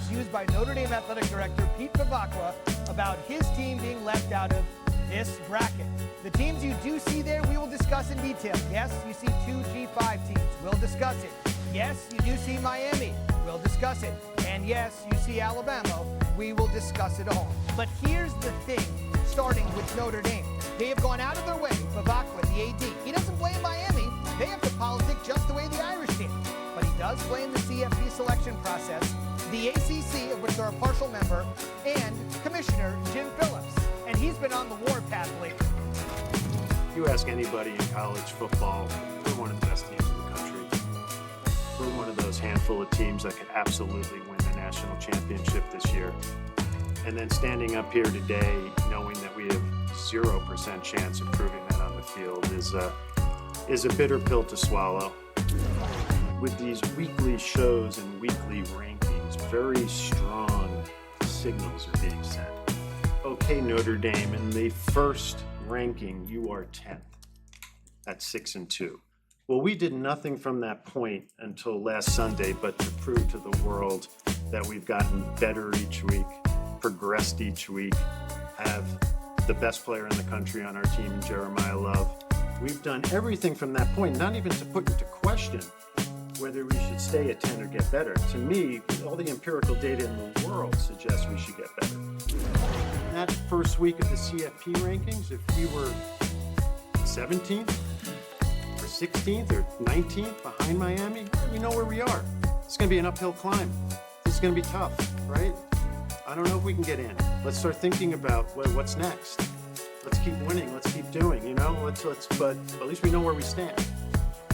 words used by Notre Dame Athletic Director Pete Bevacqua about his team being left out of this bracket. The teams you do see there, we will discuss in detail. Yes, you see two G5 teams. We'll discuss it. Yes, you do see Miami. We'll discuss it. And yes, you see Alabama. We will discuss it all. But here's the thing, starting with Notre Dame. They have gone out of their way, Bevacqua, the AD. He doesn't blame Miami. They have to politic just the way the Irish did. But he does blame the CFP selection process, the ACC, of which they're a partial member, and Commissioner Jim Phillips. And he's been on the warpath lately. You ask anybody in college football, we're one of the best teams in the country. We're one of those handful of teams that could absolutely win the national championship this year. And then standing up here today, knowing that we have 0% chance of proving that on the field is a bitter pill to swallow. With these weekly shows and weekly rankings, very strong signals are being sent. Okay, Notre Dame, in the first ranking, you are 10th at 6-2. Well, we did nothing from that point until last Sunday, but to prove to the world that we've gotten better each week, progressed each week, have the best player in the country on our team in Jeremiah Love. We've done everything from that point, not even to put into question whether we should stay at 10 or get better. To me, all the empirical data in the world suggests we should get better. That first week of the CFP rankings, if we were 17th or 16th or 19th behind Miami, we know where we are. It's going to be an uphill climb. This is going to be tough, right? I don't know if we can get in. Let's start thinking about what's next. Let's keep winning. Let's keep doing, but at least we know where we stand.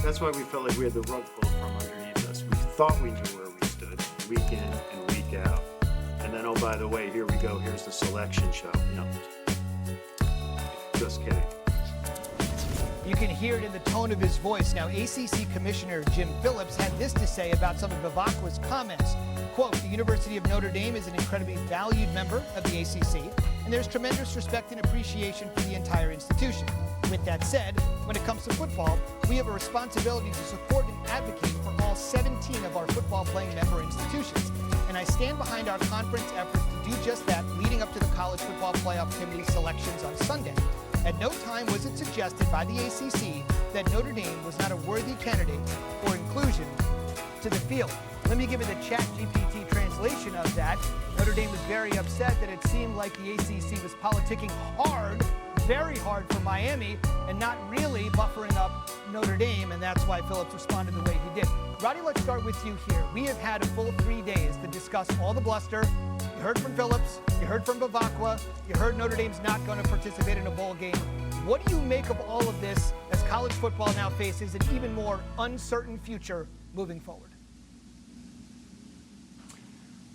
That's why we felt like we had the rug pulled from underneath us. We thought we knew where we stood week in and week out. And then, oh, by the way, here we go. Here's the selection show. No, just kidding. You can hear it in the tone of his voice. Now, ACC Commissioner Jim Phillips had this to say about some of Bevacqua's comments. Quote, the University of Notre Dame is an incredibly valued member of the ACC, and there's tremendous respect and appreciation for the entire institution. With that said, when it comes to football, we have a responsibility to support and advocate for all 17 of our football-playing member institutions. And I stand behind our conference efforts to do just that leading up to the College Football Playoff Committee selections on Sunday. At no time was it suggested by the ACC that Notre Dame was not a worthy candidate for inclusion to the field. Let me give you the ChatGPT translation of that. Notre Dame was very upset that it seemed like the ACC was politicking hard, very hard for Miami, and not really buffering up Notre Dame, and that's why Phillips responded the way he did. Roddy, let's start with you here. We have had a full 3 days to discuss all the bluster. You heard from Phillips, you heard from Bevacqua, you heard Notre Dame's not going to participate in a bowl game. What do you make of all of this as college football now faces an even more uncertain future moving forward?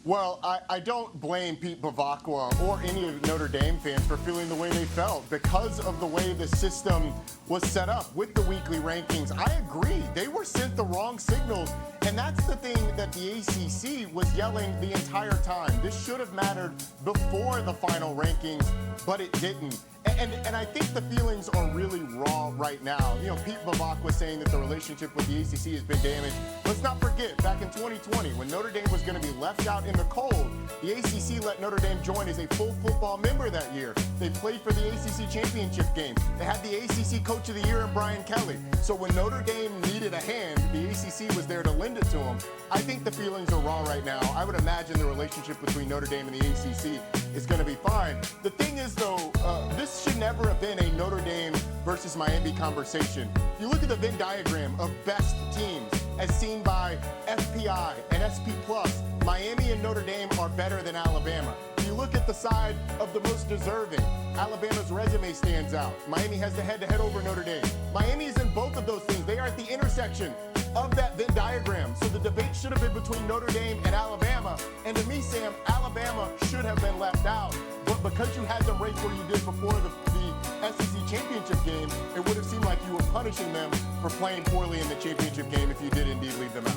Well, I don't blame Pete Bevacqua or any of Notre Dame fans for feeling the way they felt because of the way the system was set up with the weekly rankings. I agree. They were sent the wrong signals, and that's the thing that the ACC was yelling the entire time. This should have mattered before the final rankings, but it didn't. And I think the feelings are really raw right now. You know, Pete Bevacqua saying that the relationship with the ACC has been damaged. Let's not forget, back in 2020, when Notre Dame was going to be left out in the cold, the ACC let Notre Dame join as a full football member that year. They played for the ACC championship game. They had the ACC Coach of the Year in Brian Kelly. So when Notre Dame needed a hand, the ACC was there to lend it to them. I think the feelings are raw right now. I would imagine the relationship between Notre Dame and the ACC is going to be fine. The thing is, though, this should never have been a Notre Dame versus Miami conversation. If you look at the Venn diagram of best teams as seen by FPI and SP+, Miami and Notre Dame are better than Alabama. If you look at the side of the most deserving, Alabama's resume stands out. Miami has the head-to-head over Notre Dame. Miami is in both of those things. They are at the intersection of that Venn diagram. So the debate should have been between Notre Dame and Alabama. And to me, Sam, Alabama should have been left out. But because you had them ranked where you did before the SEC championship game, it would have seemed like you were punishing them for playing poorly in the championship game if you did indeed leave them out.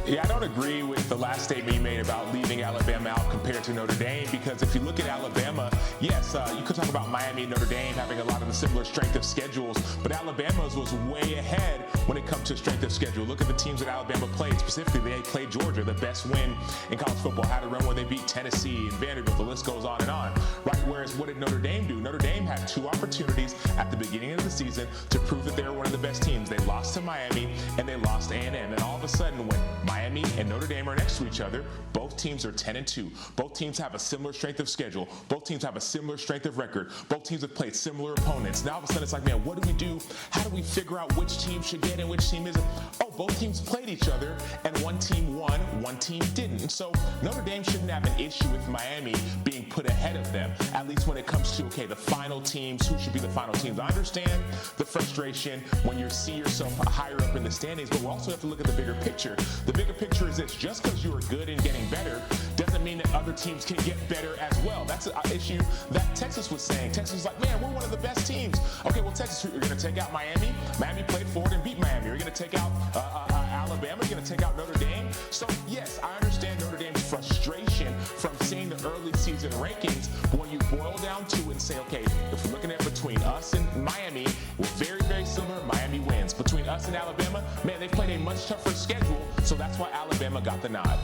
Yeah, I don't agree with the last statement you made about leaving Alabama out compared to Notre Dame, because if you look at Alabama, yes, you could talk about Miami and Notre Dame having a lot of the similar strength of schedules, but Alabama's was way ahead when it comes to strength of schedule. Look at the teams that Alabama played. Specifically, they played Georgia, the best win in college football, had a run where they beat Tennessee and Vanderbilt. The list goes on and on, right? Whereas what did Notre Dame do? Notre Dame had 2 opportunities at the beginning of the season to prove that they were one of the best teams. They lost to Miami and they lost A&M, and all of a sudden when Miami and Notre Dame are next to each other, both teams are 10-2. Both teams have a similar strength of schedule. Both teams have a similar strength of record. Both teams have played similar opponents. Now all of a sudden it's like, man, what do we do? How do we figure out which team should get and which team isn't? Oh, both teams played each other and one team won, one team didn't. And so Notre Dame shouldn't have an issue with Miami being put ahead of them, at least when it comes to, okay, the final teams, who should be the final teams. I understand the frustration when you see yourself higher up in the standings, but we also have to look at the bigger picture. The bigger picture is this: just because you are good and getting better doesn't mean that other teams can get better as well. That's an issue that Texas was saying. Texas was like, man, we're one of the best teams. Okay, well, Texas, you're going to take out Miami. Miami played forward and beat Miami. You're going to take out Alabama. You're going to take out Notre Dame. So, yes, I understand Notre Dame's frustration from seeing the early season rankings, but when you boil down to it and say, okay, if we're looking at between us and Miami, we're very, very similar. Miami wins. Between us and Alabama, man, they've played a much tougher schedule, so that's why Alabama got the nod.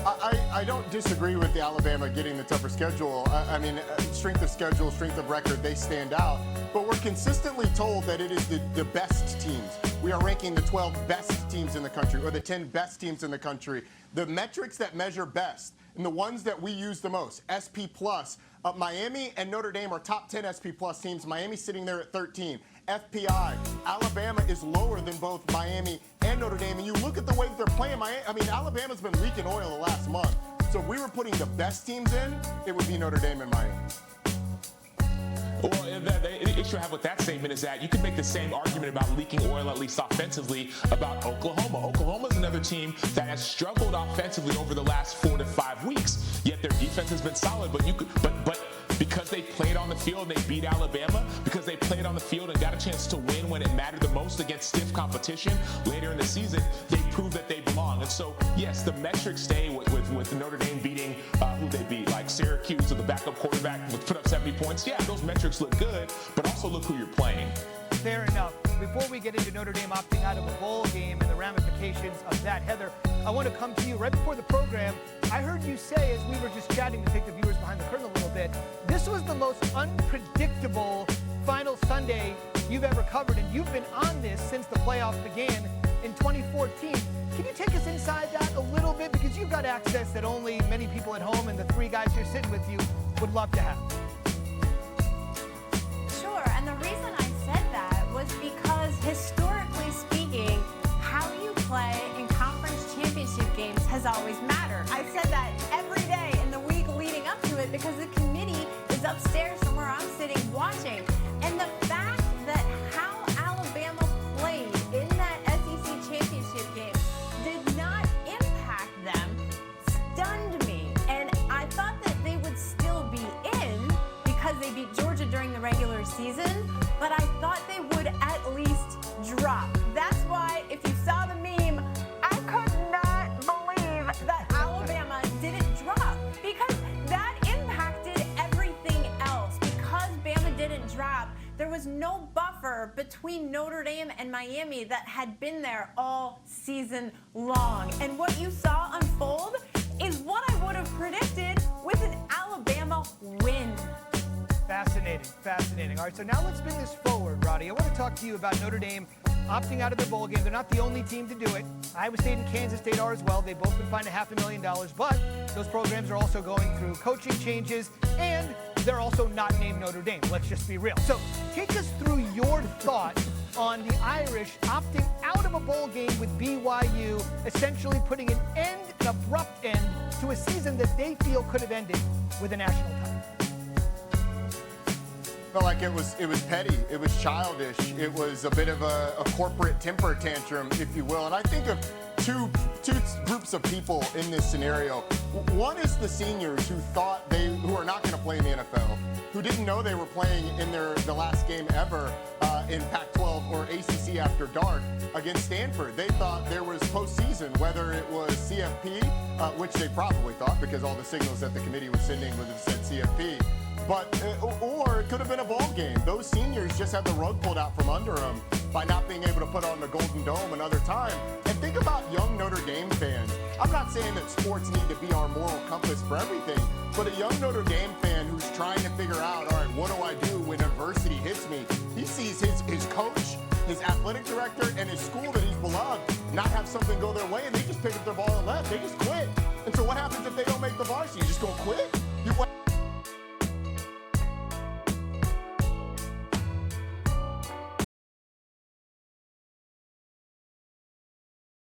I don't disagree with the Alabama getting the tougher schedule. I mean, strength of schedule, strength of record, they stand out. But we're consistently told that it is the best teams. We are ranking the 12 best teams in the country, or the 10 best teams in the country. The metrics that measure best, and the ones that we use the most, SP+, Miami and Notre Dame are top 10 SP+ teams. Miami's sitting there at 13. FPI, Alabama is lower than both Miami and Notre Dame. And you look at the way that they're playing, Alabama's been leaking oil the last month. So if we were putting the best teams in, it would be Notre Dame and Miami. Well, the issue I have with that statement is that you could make the same argument about leaking oil, at least offensively, about Oklahoma. Oklahoma's another team that has struggled offensively over the last 4 to 5 weeks. Yet their defense has been solid, but because they played on the field and they beat Alabama, because they played on the field and got a chance to win when it mattered the most against stiff competition later in the season, they proved that they belong. And so, yes, the metrics stay with Notre Dame beating who they beat, like Syracuse, or the backup quarterback put up 70 points. Yeah, those metrics look good, but also look who you're playing. Fair enough. Before we get into Notre Dame opting out of a bowl game and the ramifications of that, Heather, I want to come to you. Right before the program, I heard you say, as we were just chatting to take the viewers behind the curtain a little bit, this was the most unpredictable final Sunday you've ever covered, and you've been on this since the playoffs began in 2014. Can you take us inside that a little bit? Because you've got access that only many people at home and the 3 guys here sitting with you would love to have. Sure, and the reason I said that was because historically speaking, how you play in conference championship games has always mattered. I said that every day in the week leading up to it because the committee is upstairs from where I'm sitting watching. And the fact that how Alabama played in that SEC championship game did not impact them stunned me. And I thought that they would still be in because they beat Georgia during the regular season, but I thought they would at least drop. That's why, if you saw the meme, I could not believe that Alabama didn't drop, because that impacted everything else. Because Bama didn't drop, there was no buffer between Notre Dame and Miami that had been there all season long. And what you saw unfold is what I would have predicted with an Alabama win. Fascinating, fascinating. All right, so now let's spin this forward, Roddy. I want to talk to you about Notre Dame opting out of the bowl game. They're not the only team to do it. Iowa State and Kansas State are as well. They've both been fined $500,000, but those programs are also going through coaching changes, and they're also not named Notre Dame. Let's just be real. So take us through your thought on the Irish opting out of a bowl game with BYU, essentially putting an abrupt end to a season that they feel could have ended with a national title. Felt like it was petty, it was childish, it was a bit of a corporate temper tantrum, if you will. And I think of two groups of people in this scenario. One is the seniors who are not going to play in the NFL, who didn't know they were playing in the last game ever in Pac-12 or ACC After Dark against Stanford. They thought there was postseason, whether it was CFP, which they probably thought because all the signals that the committee was sending would have said CFP. But, or it could have been a bowl game. Those seniors just had the rug pulled out from under them by not being able to put on the Golden Dome another time. And think about young Notre Dame fans. I'm not saying that sports need to be our moral compass for everything, but a young Notre Dame fan who's trying to figure out, all right, what do I do when adversity hits me? He sees his coach, his athletic director, and his school that he's beloved not have something go their way, and they just pick up their ball and left. They just quit. And so what happens if they don't make the varsity? You just gonna quit?